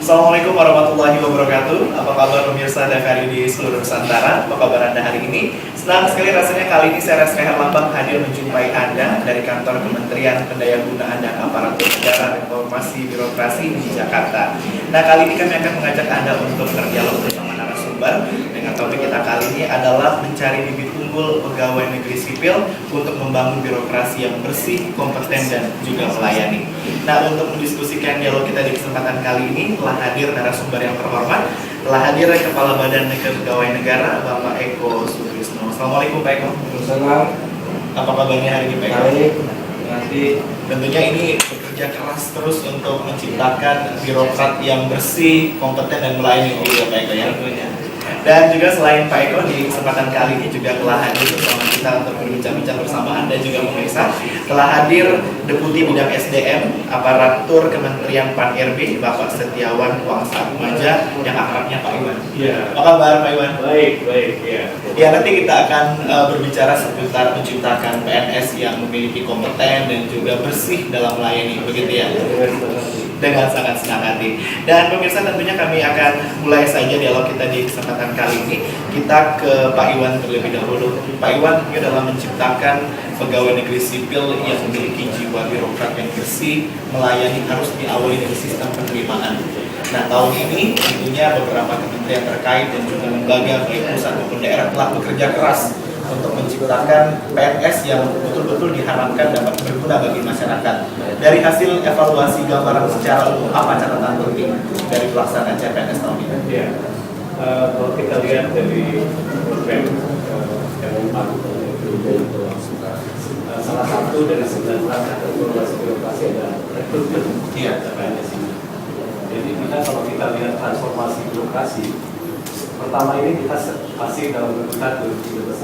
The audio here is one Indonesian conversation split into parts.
Assalamualaikum warahmatullahi wabarakatuh. Apa kabar pemirsa TVRI di seluruh Nusantara? Apa kabar Anda hari ini? Senang sekali rasanya kali ini saya Reska Herlambang hadir menjumpai Anda dari kantor Kementerian Pendayagunaan dan Aparatur Negara Reformasi Birokrasi di Jakarta. Nah, kali ini kami akan mengajak Anda untuk berdialog bersama narasumber dengan topik kita kali ini adalah mencari bibit unggul pegawai negeri sipil untuk membangun birokrasi yang bersih, kompeten, dan juga melayani. Nah, untuk mendiskusikan dialog kita di kesempatan kali ini telah hadir narasumber yang terhormat, telah hadir Kepala Badan Kepegawaian Negara Bapak Eko Sutrisno. Assalamualaikum Pak Eko. Waalaikumsalam. Apa kabarnya hari ini Pak Eko? Baik. Nanti tentunya ini bekerja keras terus untuk menciptakan birokrat yang bersih, kompeten, dan melayani ya Pak Eko ya. Dan juga selain Pak Eko, di kesempatan kali ini juga telah hadir bersama kita untuk berbincang-bincang bersama Anda juga pemirsa. Telah hadir Deputi Bidang SDM Aparatur Kementerian Pan-RB Bapak Setiawan Wangsa Atmaja yang akrabnya Pak Iwan. ya. Apa kabar Pak Iwan? Baik ya. Ya, nanti kita akan berbicara seputar menciptakan PNS yang memiliki kompeten dan juga bersih dalam melayani, begitu ya? Dengan sangat senang hati. Dan pemirsa, tentunya kami akan mulai saja dialog kita di kesempatan kali ini. Kita ke Pak Iwan terlebih dahulu. Pak Iwan, ini dalam menciptakan pegawai negeri sipil yang memiliki jiwa birokrat yang bersih, melayani harus diawali dari sistem penerimaan. Nah, tahun ini tentunya beberapa kementerian terkait dan juga lembaga baik pusat maupun daerah telah bekerja keras untuk menciptakan PNS yang betul-betul diharapkan dapat berguna bagi masyarakat. Dari hasil evaluasi gambaran secara umum, apa catatan penting dari pelaksanaan CPNS tahun ini? Ya. Kalau kita lihat dari program yang salah satu dari 19 evaluasi birokrasi adalah rekrutmen CPNS ini. Jadi kalau kita lihat transformasi birokrasi, pertama ini kita masih dalam bentuk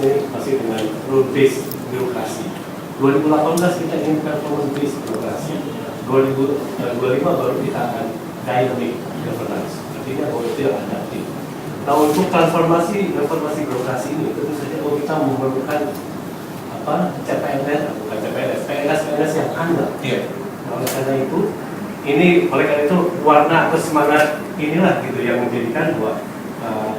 ini masih dengan rule based birokrasi. 2018 kita ingin performance based birokrasi. 2025 baru kita akan dynamic governance. Artinya bahwa itu yang adaptif. Nah, untuk reformasi birokrasi ini tentu saja kita memerlukan CPNS, bukan CPNS, PNS yang andal. Nah, oleh karena itu warna atau semangat inilah gitu yang menjadikan bahwa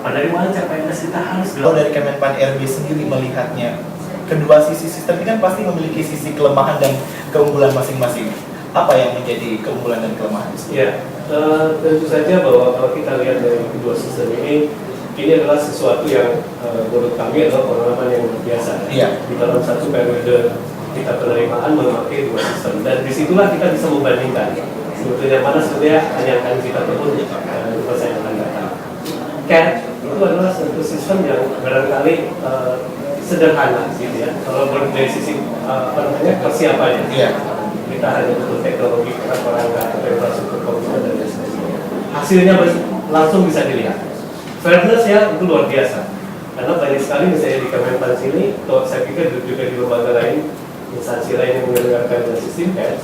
penerimaan CPNS kita harus. Kalau dari Kemenpan RB sendiri melihatnya, kedua sisi sistem ini kan pasti memiliki sisi kelemahan dan keunggulan masing-masing. Apa yang menjadi keunggulan dan kelemahan? Ya, tentu saja bahwa kalau kita lihat dari kedua sistem ini adalah sesuatu yang menurut kami adalah pengalaman yang luar biasa. Di dalam satu periode kita penerimaan memakai dua sistem, dan disitulah kita bisa membandingkan sebetulnya mana sebenarnya yang akan kita tempuh di masa yang akan datang. CAT itu adalah satu sistem yang barangkali sederhana, gitu ya. Kalau dari sisi persiapannya, kita hanya butuh teknologi, perangkat, infrastruktur komputer dan lain sebagainya. Hasilnya langsung bisa dilihat. Fairness ya itu luar biasa. Karena banyak sekali misalnya di Kemenpan sini, atau saya pikir juga di lembaga lain, instansi lain yang menyelenggarakan sistem CAT,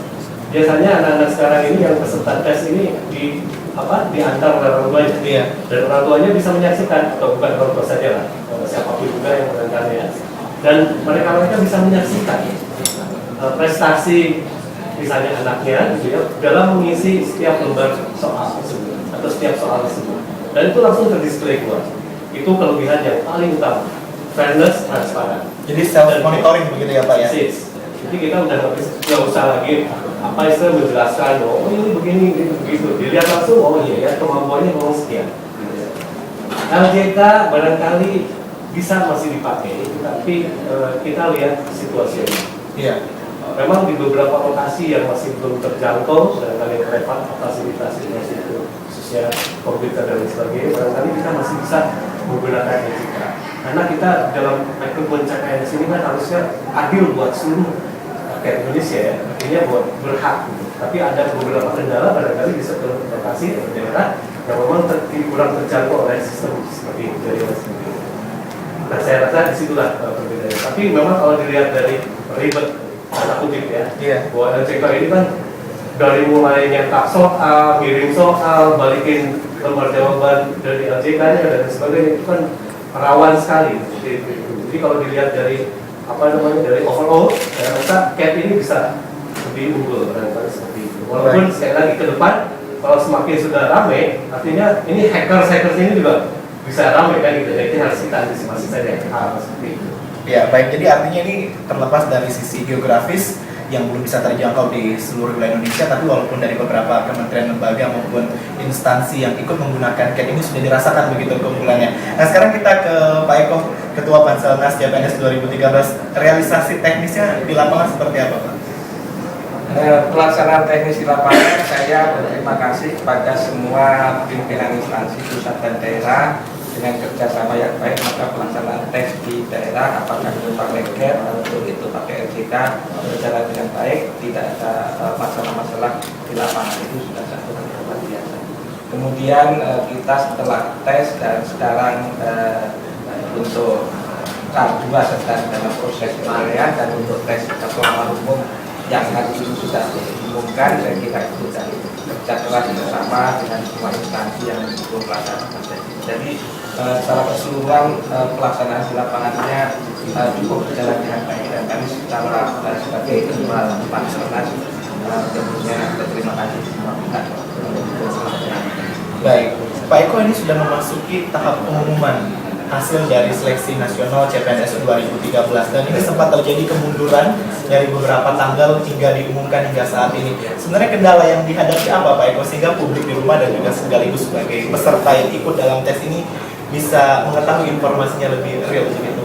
biasanya anak-anak sekarang ini yang peserta tes ini diantar oleh orang tuanya, dan orang tuanya bisa menyaksikan, atau bukan orang tua saja lah, siapapun juga yang mengantarnya, dan mereka bisa menyaksikan prestasi misalnya anaknya gitu ya, dalam mengisi setiap lembar soal tersebut atau setiap soal tersebut, dan itu langsung terdisplay keluar. Itu kelebihan yang paling utama, fairness, transparan. Jadi self monitoring begitu ya Pak ya? Jadi kita udah nggak usah lagi istilah menjelaskan, oh ini begini, begitu. Dilihat langsung, oh iya ya, kemampuannya memang sekian. LJK barangkali bisa masih dipakai, tapi kita lihat situasinya. Memang di beberapa lokasi yang masih belum terjangkau, barangkali relevan fasilitas infrastruktur khususnya komputer dan sebagainya, barangkali kita masih bisa menggunakan LJK. Karena kita dalam rekrutmen CPNS ini kan harusnya adil buat seluruh rakyat Indonesia ya, artinya buat berhak. Tapi ada beberapa kendala barangkali di satu lokasi atau daerah yang memang kurang terjangkau oleh sistem seperti itu dari sendiri. Nah, saya rasa disitulah perbedaannya. Tapi memang kalau dilihat dari ribet tanda kutip ya, bahwa LJK ini kan dari mulai nyetak soal, kirim soal, balikin lembar jawaban dari LJK-nya dan sebagainya, itu kan rawan sekali. Jadi kalau dilihat dari dari overall, saya rasa CAT ini bisa lebih unggul barangkali seperti itu. Walaupun sekali lagi ke depan kalau semakin sudah ramai, artinya ini hackers ini juga bisa ramai kan gitu. Jadi harus kita antisipasi saja hal seperti itu. Ya, baik. Jadi artinya ini terlepas dari sisi geografis yang belum bisa terjangkau di seluruh wilayah Indonesia, tapi walaupun dari beberapa kementerian lembaga maupun instansi yang ikut menggunakan CAT ini sudah dirasakan begitu keunggulannya. Nah, sekarang kita ke Pak Eko, Ketua Panselnas CPNS 2013. Realisasi teknisnya di lapangan seperti apa, Pak? Pelaksanaan teknis di lapangan, saya berterima kasih kepada semua pimpinan instansi pusat dan daerah. Dengan kerjasama yang baik, maka pelaksanaan tes di daerah, apakah itu pakai CAT atau itu pakai RJK, berjalan dengan baik, tidak ada masalah-masalah di lapangan. Itu sudah satu hal yang luar biasa. Kemudian kita setelah tes dan sekarang untuk tahap 2 sedang dalam proses penilaian, dan untuk tes keselamatan umum yang hari ini sudah diumumkan, saya kira itu sudah kerja keras bersama dengan semua instansi yang mendukung pelaksanaan tes. Jadi secara keseluruhan pelaksanaan di lapangannya cukup berjalan dengan baik, dan kami secara sebagai Ketua Panselnas tentunya berterima kasih semua pihak. Baik, Pak Eko, ini sudah memasuki tahap pengumuman hasil dari seleksi nasional CPNS 2013, dan ini sempat terjadi kemunduran dari beberapa tanggal hingga diumumkan hingga saat ini. Sebenarnya kendala yang dihadapi apa, Pak Eko, sehingga publik di rumah dan juga sekaligus sebagai peserta yang ikut dalam tes ini bisa mengetahui informasinya lebih real begitu?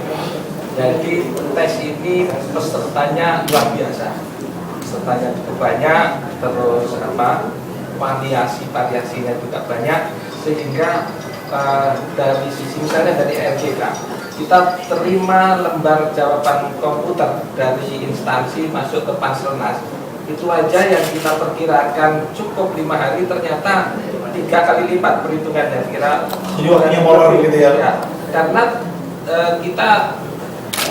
Jadi tes ini pesertanya luar biasa, pesertanya cukup banyak, terus variasinya juga banyak, sehingga dari sisi misalnya dari RJK, kita terima lembar jawaban komputer dari instansi masuk ke Panselnas, itu aja yang kita perkirakan cukup 5 hari, ternyata 3 kali lipat perhitungannya. Kira jadi waktunya molor gitu ya? Karena kita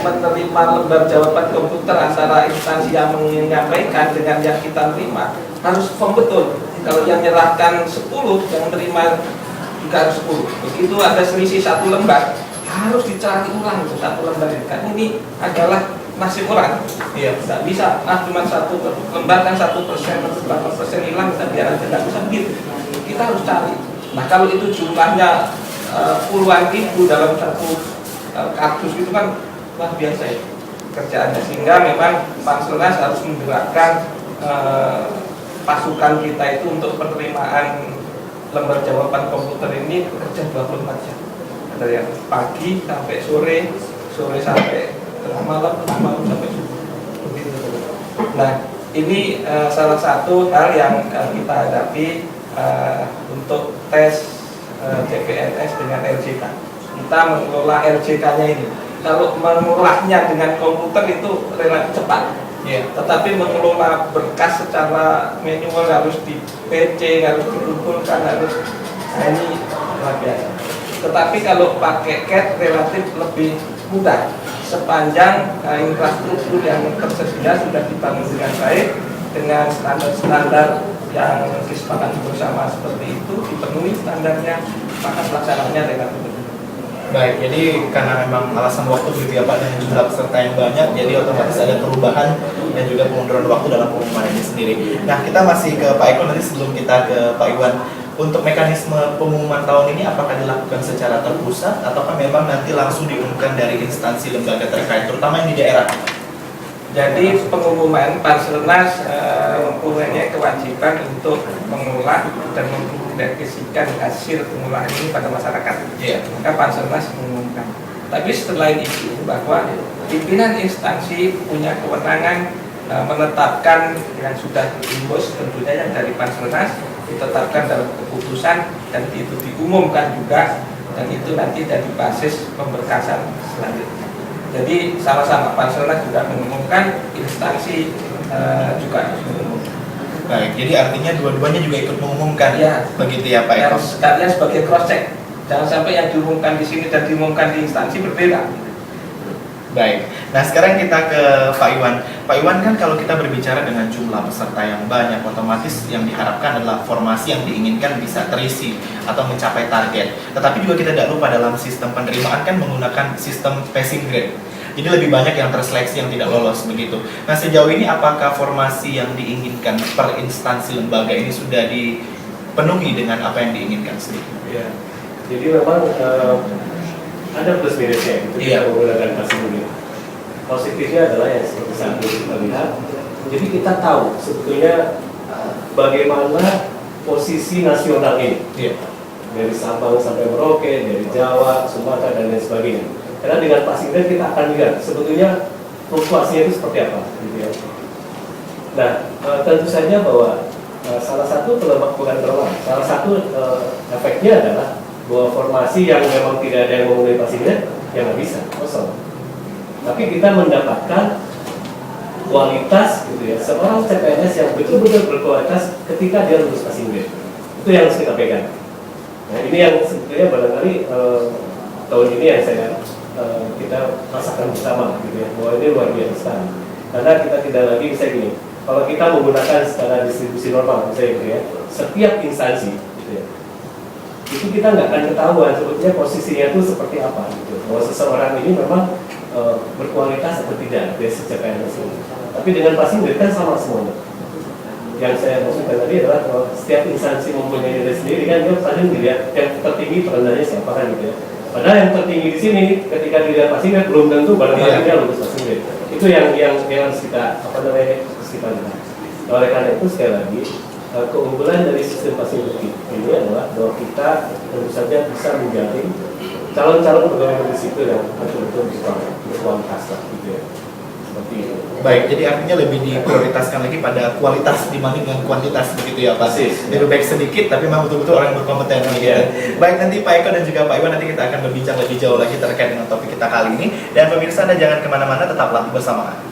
menerima lembar jawaban komputer antara instansi yang menyampaikan dengan yang kita terima harus firm betul. Kalau yang menyerahkan 10, yang menerima juga harus 10. Begitu ada selisih 1 lembar, harus dicari ulang itu 1 lembar. Kan ini adalah nasib orang. Iya, tidak bisa. Cuma 1 lembar kan 1% atau berapa persen hilang, kita biar aja, nggak bisa begitu. Kita harus cari. Nah, kalau itu jumlahnya puluhan ribu dalam 1 kartus, itu kan luar biasa ya kerjaannya. Sehingga memang Panselnas harus menggerakkan pasukan kita itu untuk penerimaan lembar jawaban komputer ini bekerja 24 jam. Dari pagi sampai sore, sore sampai tengah malam sampai subuh. Begitu. Nah, ini salah satu hal yang kita hadapi untuk tes CPNS dengan RJK. Kita mengelola RJK-nya ini. Kalau mengolahnya dengan komputer itu relatif cepat. Tetapi mengelola berkas secara manual harus di PC, harus dikumpulkan, nah ini luar biasa. Tetapi kalau pakai CAT relatif lebih mudah, sepanjang infrastruktur yang tersedia sudah dibangun dengan baik, dengan standar-standar yang disepakati bersama seperti itu, dipenuhi standarnya, maka pelaksanaannya relatif mudah. Baik, jadi karena memang alasan waktu begitu ya Pak, dengan jumlah peserta yang banyak, jadi otomatis ada perubahan dan juga pengunduran waktu dalam pengumuman ini sendiri. Nah, kita masih ke Pak Eko nanti sebelum kita ke Pak Iwan. Untuk mekanisme pengumuman tahun ini apakah dilakukan secara terpusat ataukah memang nanti langsung diumumkan dari instansi lembaga terkait, terutama yang di daerah? Jadi pengumuman Panselnas mempunyai kewajiban untuk mengolah dan mengkomunikasikan hasil pengolahan ini pada masyarakat. Maka Panselnas mengumumkan. Tapi setelah itu bahwa pimpinan instansi punya kewenangan menetapkan yang sudah diimbus, tentunya yang dari Panselnas ditetapkan dalam keputusan dan itu diumumkan juga, dan itu nanti dari basis pemberkasan selanjutnya. Jadi sama-sama Panselnas juga mengumumkan, instansi juga mengumumkan. Baik, jadi artinya dua-duanya juga ikut mengumumkan, ya, begitu ya Pak Eko? Sekalian sebagai cross check, jangan sampai yang diumumkan di sini dan diumumkan di instansi berbeda. Baik, nah sekarang kita ke Pak Iwan. Pak Iwan, kan kalau kita berbicara dengan jumlah peserta yang banyak, otomatis yang diharapkan adalah formasi yang diinginkan bisa terisi atau mencapai target. Tetapi juga kita tidak lupa dalam sistem penerimaan kan menggunakan sistem passing grade. Jadi lebih banyak yang terseleksi yang tidak lolos begitu. Nah, sejauh ini apakah formasi yang diinginkan per instansi lembaga ini sudah penuhi dengan apa yang diinginkan sendiri. Ya. Jadi memang ada plus minusnya itu kita menggunakan passing grade. Positifnya adalah yang seperti saat ini kita lihat. Jadi kita tahu sebetulnya bagaimana posisi nasional ini. Dari Sabang sampai Merauke, dari Jawa, Sumatera dan lain sebagainya. Karena dengan passing grade kita akan lihat sebetulnya fluktuasinya itu seperti apa, gitu ya. Nah, tentu saja bahwa salah satu salah satu efeknya adalah bahwa formasi yang memang tidak ada yang memenuhi passing grade, yang nggak bisa, kosong. Tapi kita mendapatkan kualitas, gitu ya, seorang CPNS yang betul-betul berkualitas ketika dia lulus passing grade. Itu yang harus kita pegang. Nah, ini yang sebetulnya barangkali tahun ini yang kita rasakan bersama, gitu ya, bahwa ini luar biasa. Karena kita tidak lagi bisa gini, kalau kita menggunakan secara distribusi normal, misalnya gitu ya, setiap instansi, gitu ya, itu kita nggak akan ketahuan sebetulnya posisinya itu seperti apa, gitu. Bahwa seseorang ini memang berkualitas atau tidak dari CPNS ini. Tapi dengan passing grade kan sama semuanya. Yang saya maksudkan tadi adalah kalau setiap instansi mempunyai nilai sendiri kan dia pasti dilihat yang tertinggi perendahannya siapa kan, gitu ya. Padahal yang tertinggi di sini ketika dilihat passing grade belum tentu barangkali dia lulus passing grade. Itu yang harus kita kita lihat. Oleh karena itu sekali lagi keunggulan dari sistem passing grade ini adalah bahwa kita tentu saja bisa menjaring calon-calon pegawai negeri sipil yang betul-betul berkualitas, gitu ya. Seperti itu. Baik, jadi artinya lebih diprioritaskan lagi pada kualitas dibandingkan kuantitas, begitu ya Pak? Lebih baik sedikit, tapi memang betul-betul orang berkompeten. Gitu. Baik, nanti Pak Eko dan juga Pak Iwan nanti kita akan berbincang lebih jauh lagi terkait dengan topik kita kali ini. Dan pemirsa, Anda jangan kemana-mana, tetaplah bersama kami.